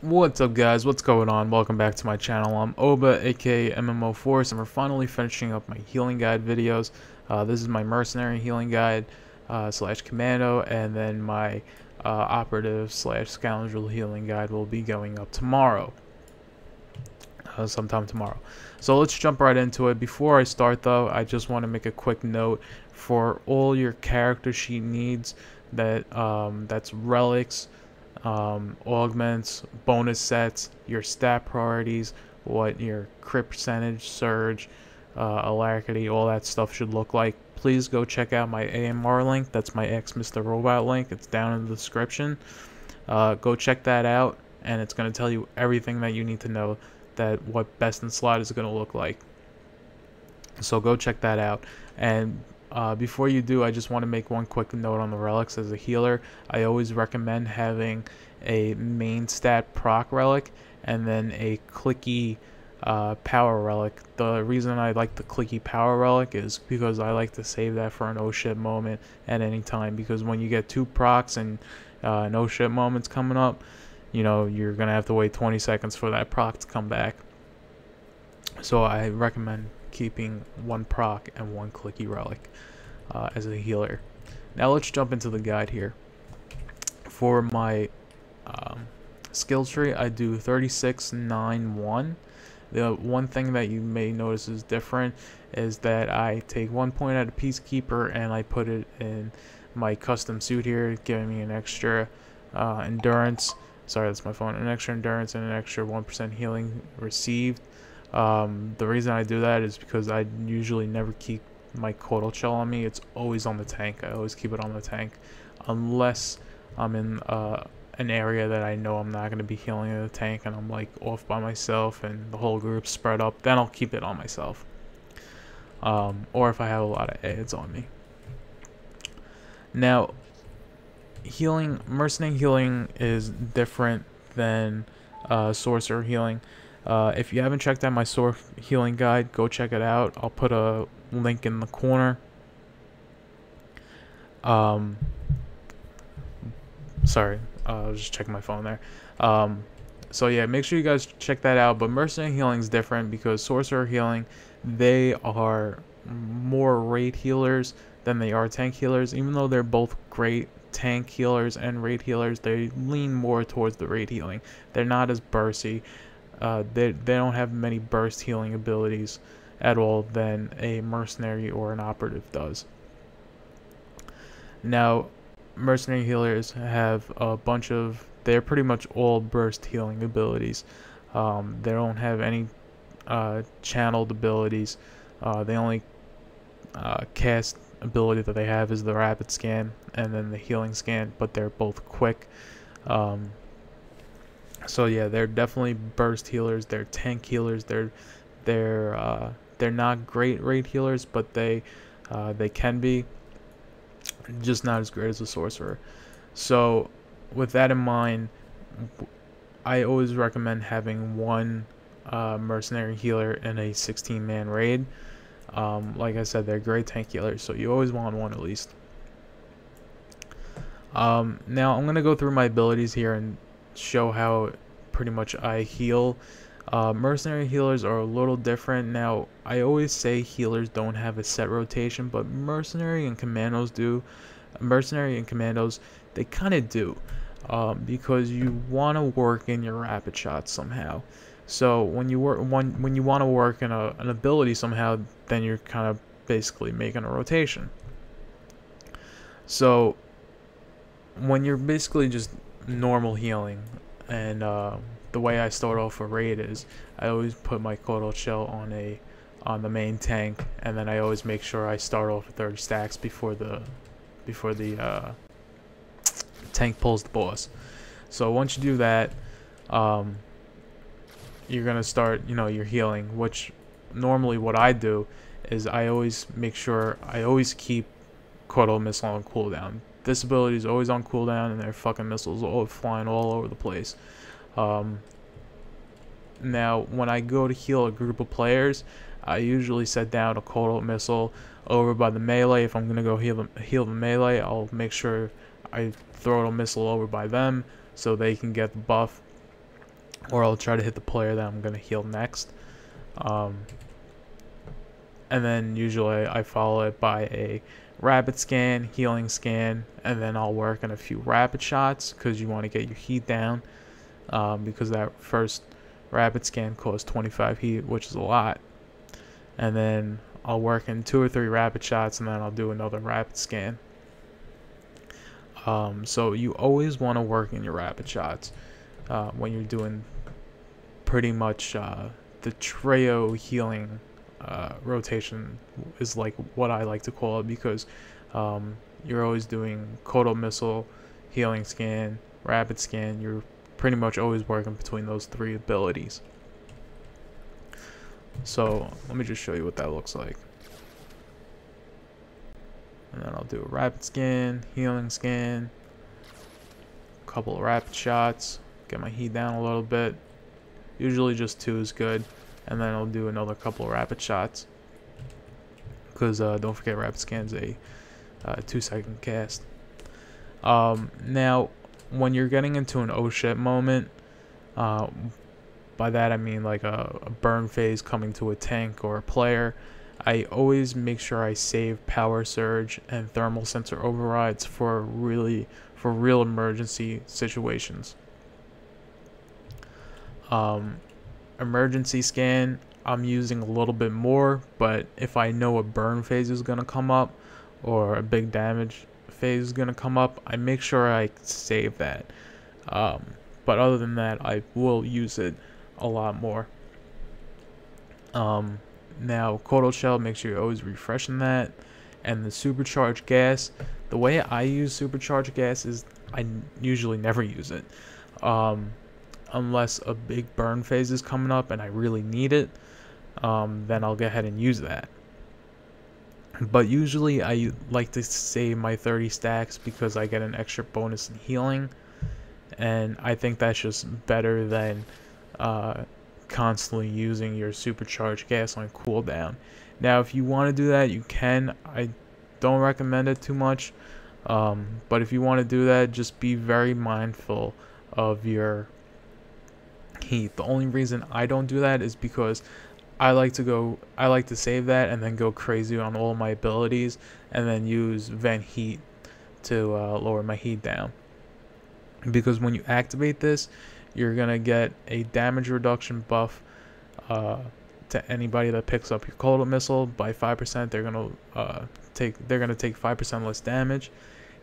What's up, guys? What's going on? Welcome back to my channel. I'm Oba, aka MMO Force, and we're finally finishing up my healing guide videos. This is my Mercenary healing guide slash Commando, and then my operative slash scoundrel healing guide will be going up tomorrow. Sometime tomorrow. So let's jump right into it. Before I start though, I just want to make a quick note for all your character sheet needs that that's relics, augments, bonus sets, your stat priorities, what your crit percentage, surge, alacrity, all that stuff should look like. Please go check out my AMR link. That's my Mr. Robot link. It's down in the description. Go check that out, and it's going to tell you everything that you need to know that what best in slot is going to look like. So go check that out. And before you do, I just want to make one quick note on the relics. As a healer, I always recommend having a main stat proc relic and then a clicky power relic. The reason I like the clicky power relic is because I like to save that for an oh shit moment at any time, because when you get two procs and an oh shit moment's coming up, you know, you're gonna have to wait 20 seconds for that proc to come back. So I recommend keeping one proc and one clicky relic as a healer. Now let's jump into the guide here. For my skill tree, I do 36-9-1. The one thing that you may notice is different is that I take 1 point out of Peacekeeper and I put it in my custom suit here, giving me an extra endurance. Sorry, that's my phone. An extra endurance and an extra 1% healing received. The reason I do that is because I usually never keep my Kolto shell on me. It's always on the tank. I always keep it on the tank unless I'm in an area that I know I'm not going to be healing in the tank and I'm like off by myself and the whole group's spread up, then I'll keep it on myself. Or if I have a lot of ads on me. Now, healing, mercenary healing is different than sorcerer healing. If you haven't checked out my sword healing guide, go check it out. I'll put a link in the corner. Sorry, I was just checking my phone there. So yeah, make sure you guys check that out. But mercenary healing is different because sorcerer healing, they are more raid healers than they are tank healers. Even though they're both great tank healers and raid healers, they lean more towards the raid healing. They're not as bursty. They don't have many burst healing abilities at all than a mercenary or an operative does. Now, mercenary healers have a bunch of, they're pretty much all burst healing abilities. They don't have any channeled abilities. The only cast ability that they have is the rapid scan and then the healing scan, but they're both quick. So yeah, they're definitely burst healers. They're tank healers. They're not great raid healers, but they can be, just not as great as a sorcerer. So with that in mind, I always recommend having one mercenary healer in a 16-man raid. Like I said, they're great tank healers, so you always want one at least. Now I'm gonna go through my abilities here and show how pretty much I heal. Mercenary healers are a little different. Now, I always say healers don't have a set rotation, but mercenary and commandos do. Mercenary and commandos, they kind of do, because you want to work in your rapid shots somehow. So when you work when you want to work in an ability somehow, then you're kind of basically making a rotation. So when you're basically just normal healing, and the way I start off a raid is I always put my Kolto shell on the main tank, and then I always make sure I start off with 30 stacks before the tank pulls the boss. So once you do that, you're gonna start, you know, your healing, which normally what I do is I always make sure I always keep Kolto Missile on cooldown. This ability is always on cooldown, and their fucking missiles all flying all over the place. Now, when I go to heal a group of players, I usually set down a Kolto Missile over by the melee. If I'm gonna go heal the melee, I'll make sure I throw a missile over by them so they can get the buff. or I'll try to hit the player that I'm going to heal next. And then usually I follow it by a rapid scan, healing scan, and then I'll work in a few rapid shots because you want to get your heat down, because that first rapid scan costs 25 heat, which is a lot. And then I'll work in 2 or 3 rapid shots, and then I'll do another rapid scan. So you always want to work in your rapid shots when you're doing pretty much the trio healing rotation is like what I like to call it, because you're always doing Kolto Missile, healing scan, rapid scan. You're pretty much always working between those 3 abilities. So let me just show you what that looks like. And then I'll do a rapid scan, healing scan, a couple of rapid shots, get my heat down a little bit. Usually just 2 is good. And then I'll do another couple of rapid shots, because don't forget rapid scan's a 2-second cast. Now when you're getting into an oh shit moment, by that I mean like a burn phase coming to a tank or a player, I always make sure I save power surge and thermal sensor overrides for real emergency situations. Emergency scan I'm using a little bit more, but if I know a burn phase is going to come up or a big damage phase is going to come up, I make sure I save that. But other than that, I will use it a lot more. Now Kolto shell, make sure you're always refreshing that. And the supercharged gas, the way I use supercharged gas is I usually never use it unless a big burn phase is coming up and I really need it. Then I'll go ahead and use that. But usually I like to save my 30 stacks because I get an extra bonus in healing, and I think that's just better than constantly using your supercharged gas on cooldown. Now if you want to do that, you can. I don't recommend it too much, but if you want to do that, just be very mindful of your heat. The only reason I don't do that is because I like to save that and then go crazy on all my abilities and then use vent heat to lower my heat down. Because when you activate this, you're gonna get a damage reduction buff to anybody that picks up your Kolto missile by 5%. They're gonna take 5% less damage.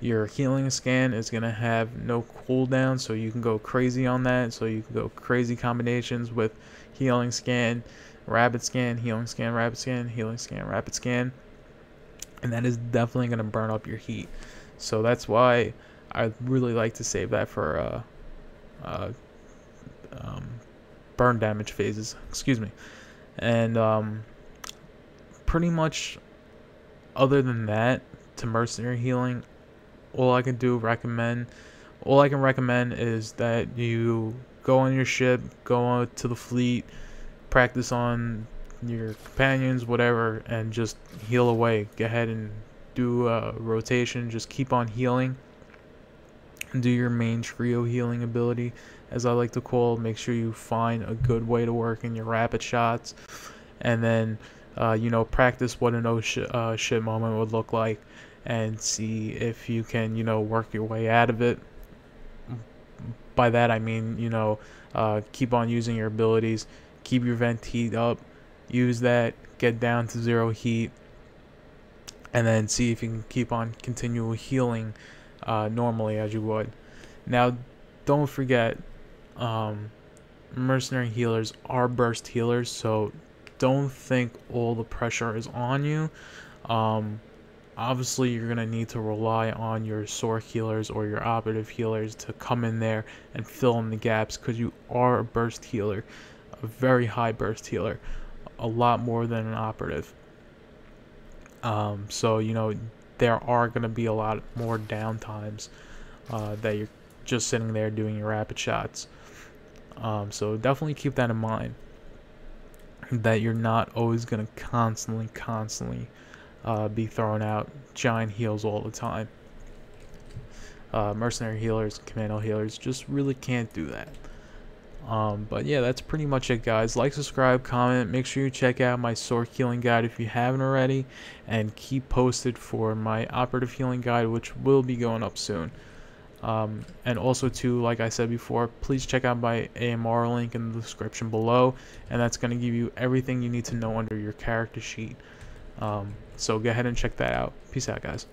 Your healing scan is gonna have no cooldown, so you can go crazy on that. So you can go crazy combinations with healing scan, rapid scan, healing scan, rapid scan, healing scan, rapid scan, and that is definitely gonna burn up your heat. So that's why I really like to save that for burn damage phases. Excuse me. And pretty much, other than that, to mercenary healing, all I can recommend is that you go on your ship, go on to the fleet, practice on your companions, whatever, and just heal away. Go ahead and do a rotation. Just keep on healing. Do your main trio healing ability, as I like to call. Make sure you find a good way to work in your rapid shots, and then practice what an oh shit moment would look like, and see if you can work your way out of it. By that I mean keep on using your abilities, keep your vent heat up, use that, get down to 0 heat, and then see if you can keep on continual healing normally as you would. Now don't forget, mercenary healers are burst healers, so don't think all the pressure is on you. Obviously you're going to need to rely on your SWTOR healers or your operative healers to come in there and fill in the gaps, because you are a burst healer, a very high burst healer, a lot more than an operative. So there are going to be a lot more downtimes that you're just sitting there doing your rapid shots. So definitely keep that in mind, that you're not always going to constantly be throwing out giant heals all the time. Mercenary healers, commando healers just really can't do that. But yeah, that's pretty much it, guys. Like, subscribe, comment. Make sure you check out my sword healing guide if you haven't already, and keep posted for my operative healing guide, which will be going up soon. And also too, like I said before, please check out my AMR link in the description below, and that's going to give you everything you need to know under your character sheet. So go ahead and check that out. Peace out, guys.